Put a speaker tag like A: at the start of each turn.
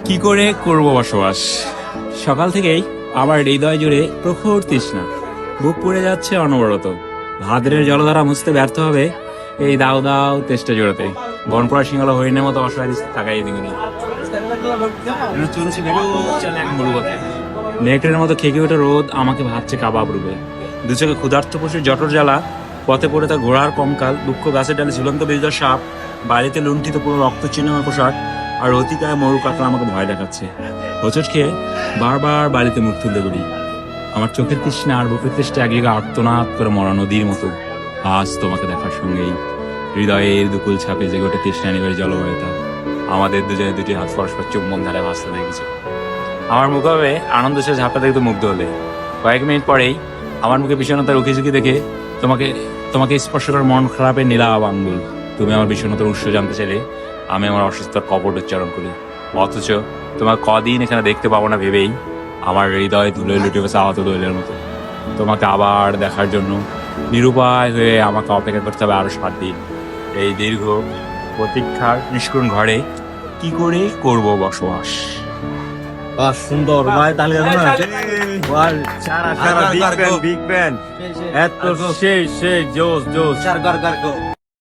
A: কি করে করব বসবাস? সকাল থেকেই আমার হৃদয় জুড়ে প্রখর তৃষ্ণা, বুক পুড়ে যাচ্ছে অনবরত। ভাদ্রের জলধারা মুছতে ব্যর্থ হবে এই দাও দাও তেষ্টা জোড়াতে। বনপড়া সিংহলা হরিণের মতো অসহায় তাকাই দিগুনি নেকড়ের মতো খেকে ওঠে রোদ আমাকে ভাবছে কাবাব রূপে। দু চোখে ক্ষুধার্ত পশুর জটর জ্বালা, পথে পড়ে তার ঘোড়ার কঙ্কাল, দুঃখ গাছের ডালে ঝুলন্ত বিজয় সাপ, বাড়িতে লুণ্ঠিত পুরো রক্ত চিহ্নময় পোশাক, আর অতিকায় মরু কাকড়া আমাকে ভয় দেখাচ্ছে। হোঁচট খেয়ে বারবার বাড়িতে মুখ তুলতে বলি। আমার চোখের তৃষ্ণা আর বুকের তৃষ্ণা একদিকে আর্তনাদ করে মরা নদীর মতো। আজ তোমাকে দেখার সঙ্গেই হৃদয়ের দুকুল ছাপে জেগে ওঠে তৃষ্ণা নিবের জলবায়ুতা। আমাদের দুজনে দুটি হাত পরস্পর চুম্বন ধারে ভাসতে দেখেছে। আমার মুখে আনন্দ সে ঝাপটা দেখতে মুগ্ধ হলে। কয়েক মিনিট পরেই আমার মুখে বিষণ্ণতার উকি ঝুঁকি দেখে তোমাকে স্পর্শ করার মন খারাপের নীলাভ আঙ্গুল। তুমি আমার বিষণ্ণতার উৎস জানতে চাইলে আমি আমার অসুস্থতার কপট উচ্চারণ করি। অথচ তোমার কদিন এখানে দেখতে পাবো না ভেবেই আমার হৃদয় ধুলোয় লুটে গেছে আহত দৈলের মতো। তোমাকে আবার দেখার জন্য নিরুপায় হয়ে আমাকে অপেক্ষা করতে হবে আরো 7 দিন। এই দীর্ঘ প্রতীক্ষার নিষ্কুণ ঘরে কি করে করব বসবাস?
B: সুন্দর ভাই, তাহলে সারা বিগ ব্যান এত সেই জোস জোস।